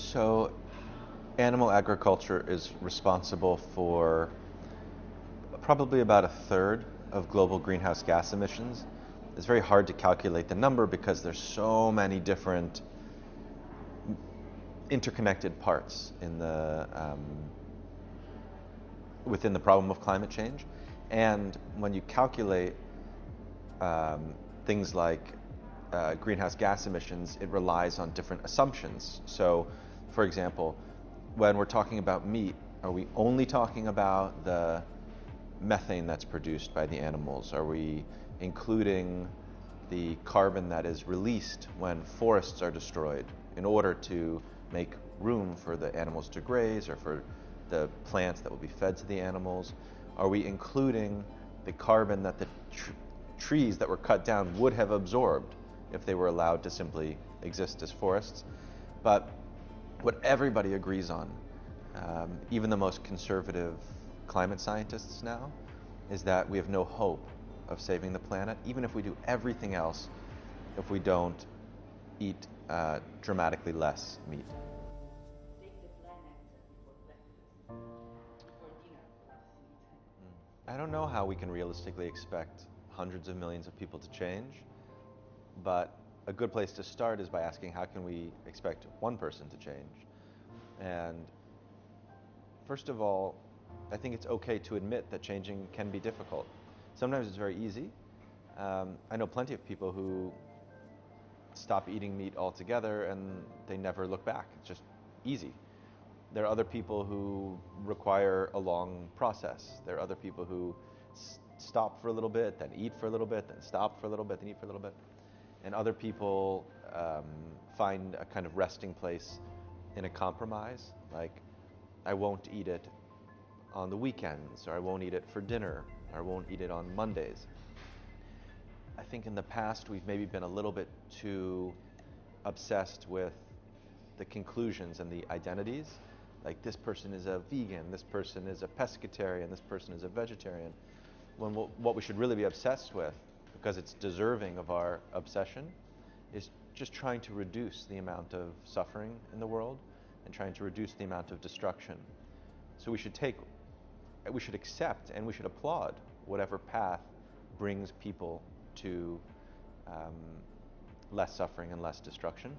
So animal agriculture is responsible for probably about a third of global greenhouse gas emissions. It's very hard to calculate the number because there's so many different interconnected parts in within the problem of climate change. And when you calculate things like greenhouse gas emissions, it relies on different assumptions. So, for example, when we're talking about meat, are we only talking about the methane that's produced by the animals? Are we including the carbon that is released when forests are destroyed in order to make room for the animals to graze or for the plants that will be fed to the animals? Are we including the carbon that the trees that were cut down would have absorbed if they were allowed to simply exist as forests? But what everybody agrees on, even the most conservative climate scientists now, is that we have no hope of saving the planet, even if we do everything else, if we don't eat dramatically less meat. Take the planet for breakfast, for dinner last meat. I don't know how we can realistically expect hundreds of millions of people to change, but a good place to start is by asking how can we expect one person to change? And first of all, I think it's okay to admit that changing can be difficult. Sometimes it's very easy. I know plenty of people who stop eating meat altogether and they never look back. It's just easy. There are other people who require a long process. There are other people who stop for a little bit, then eat for a little bit, then stop for a little bit, then eat for a little bit. And other people find a kind of resting place in a compromise, like I won't eat it on the weekends, or I won't eat it for dinner, or I won't eat it on Mondays. I think in the past we've maybe been a little bit too obsessed with the conclusions and the identities. Like this person is a vegan, this person is a pescatarian, this person is a vegetarian. When what we should really be obsessed with, because it's deserving of our obsession, is just trying to reduce the amount of suffering in the world and trying to reduce the amount of destruction. So we should accept and we should applaud whatever path brings people to less suffering and less destruction.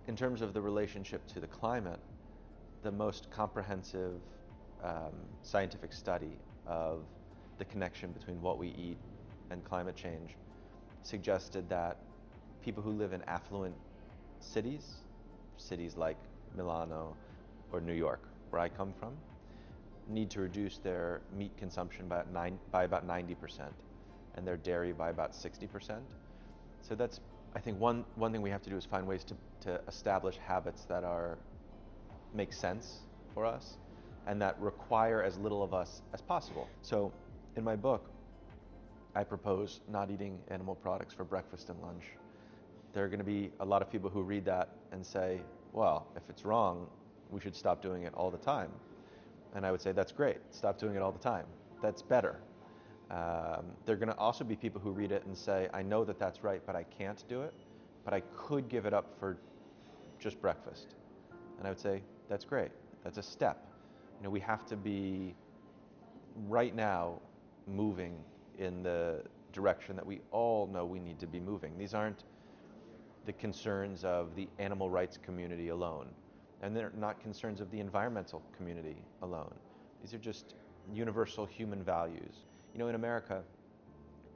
In terms of the relationship to the climate, the most comprehensive scientific study of the connection between what we eat and climate change suggested that people who live in affluent cities like Milano or New York, where I come from, need to reduce their meat consumption by about 90% and their dairy by about 60%. So that's, I think, one thing we have to do is find ways to establish habits that make sense for us and that require as little of us as possible. So in my book, I propose not eating animal products for breakfast and lunch. There are going to be a lot of people who read that and say, well, if it's wrong, we should stop doing it all the time. And I would say, that's great. Stop doing it all the time. That's better. There are going to also be people who read it and say, I know that that's right, but I can't do it, but I could give it up for just breakfast. And I would say, that's great. That's a step. You know, we have to be right now moving in the direction that we all know we need to be moving. These aren't the concerns of the animal rights community alone, and they're not concerns of the environmental community alone. These are just universal human values. You know, in America,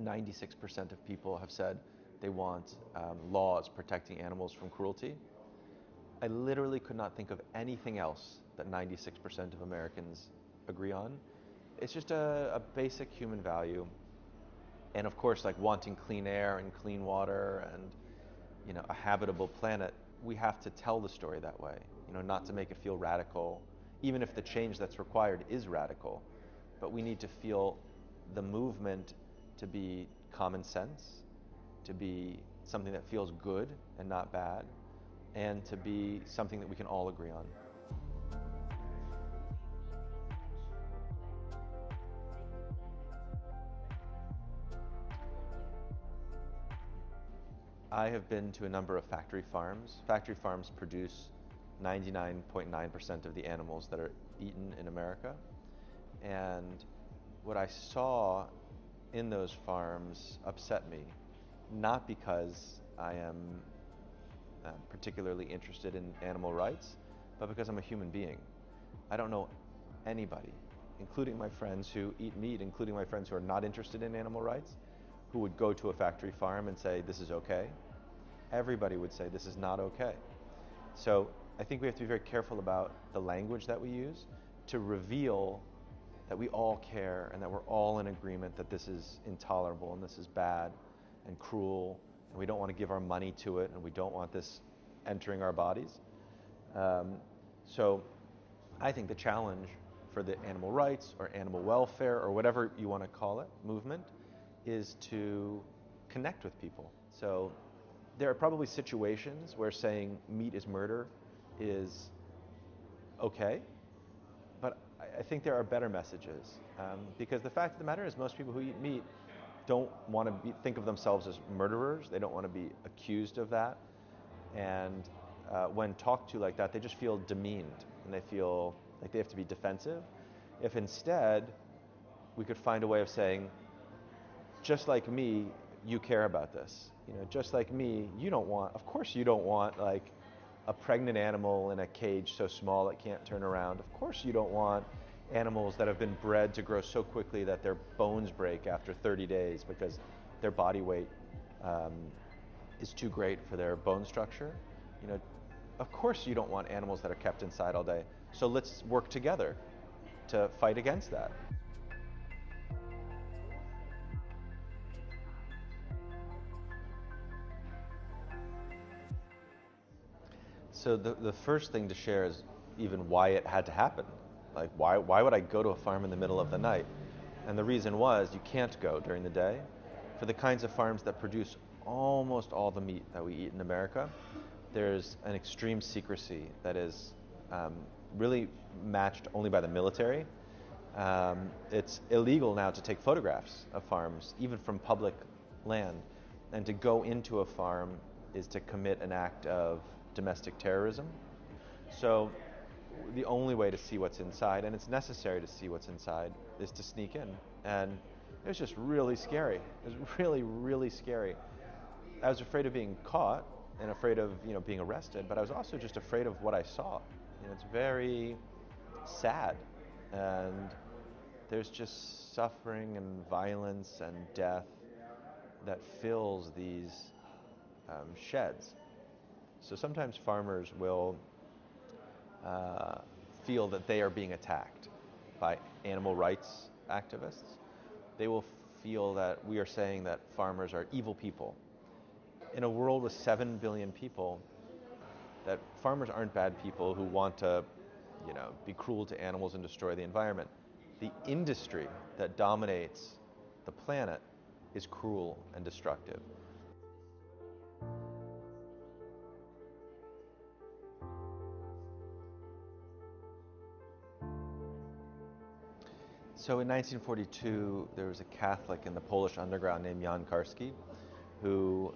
96% of people have said they want laws protecting animals from cruelty. I literally could not think of anything else that 96% of Americans agree on. It's just a basic human value. And of course, like wanting clean air and clean water and, you know, a habitable planet, we have to tell the story that way, you know, not to make it feel radical, even if the change that's required is radical. But we need to feel the movement to be common sense, to be something that feels good and not bad, and to be something that we can all agree on. I have been to a number of factory farms. Factory farms produce 99.9% of the animals that are eaten in America. And what I saw in those farms upset me, not because I am particularly interested in animal rights, but because I'm a human being. I don't know anybody, including my friends who eat meat, including my friends who are not interested in animal rights, who would go to a factory farm and say, this is okay. Everybody would say, this is not okay. So I think we have to be very careful about the language that we use to reveal that we all care and that we're all in agreement that this is intolerable and this is bad and cruel, and we don't want to give our money to it, and we don't want this entering our bodies. So I think the challenge for the animal rights or animal welfare or whatever you want to call it, movement, is to connect with people. So there are probably situations where saying meat is murder is okay, but I think there are better messages, because the fact of the matter is most people who eat meat don't want to think of themselves as murderers. They don't want to be accused of that. And when talked to like that, they just feel demeaned and they feel like they have to be defensive. If instead we could find a way of saying, just like me, you care about this. You know, just like me, you don't want, of course you don't want like a pregnant animal in a cage so small it can't turn around. Of course you don't want animals that have been bred to grow so quickly that their bones break after 30 days because their body weight is too great for their bone structure. You know, of course you don't want animals that are kept inside all day. So let's work together to fight against that. So the first thing to share is even why it had to happen. Like why would I go to a farm in the middle of the night? And the reason was you can't go during the day. For the kinds of farms that produce almost all the meat that we eat in America, there's an extreme secrecy that is really matched only by the military. It's illegal now to take photographs of farms, even from public land. And to go into a farm is to commit an act of domestic terrorism. So the only way to see what's inside, and it's necessary to see what's inside, is to sneak in. And it was just really scary. It was really, really scary. I was afraid of being caught and afraid of, being arrested, but I was also just afraid of what I saw. It's very sad, and there's just suffering and violence and death that fills these sheds. So sometimes farmers will feel that they are being attacked by animal rights activists. They will feel that we are saying that farmers are evil people. In a world with 7 billion people, that farmers aren't bad people who want to, be cruel to animals and destroy the environment. The industry that dominates the planet is cruel and destructive. So in 1942, there was a Catholic in the Polish underground named Jan Karski who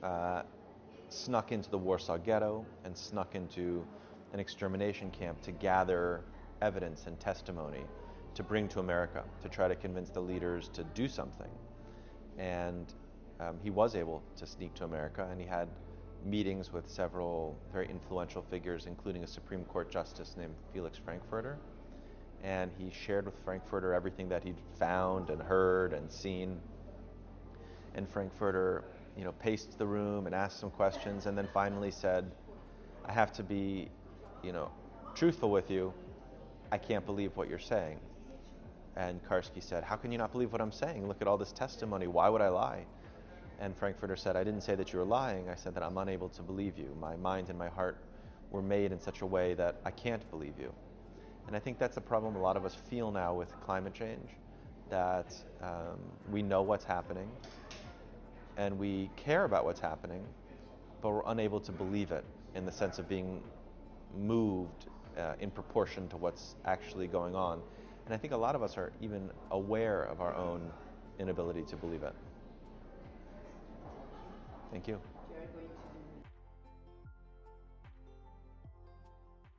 snuck into the Warsaw Ghetto and snuck into an extermination camp to gather evidence and testimony to bring to America, to try to convince the leaders to do something. And he was able to sneak to America, and he had meetings with several very influential figures, including a Supreme Court justice named Felix Frankfurter. And he shared with Frankfurter everything that he'd found and heard and seen. And Frankfurter, paced the room and asked some questions, and then finally said, I have to be, truthful with you. I can't believe what you're saying. And Karski said, how can you not believe what I'm saying? Look at all this testimony. Why would I lie? And Frankfurter said, I didn't say that you were lying. I said that I'm unable to believe you. My mind and my heart were made in such a way that I can't believe you. And I think that's a problem a lot of us feel now with climate change, that we know what's happening and we care about what's happening, but we're unable to believe it in the sense of being moved in proportion to what's actually going on. And I think a lot of us are even aware of our own inability to believe it. Thank you.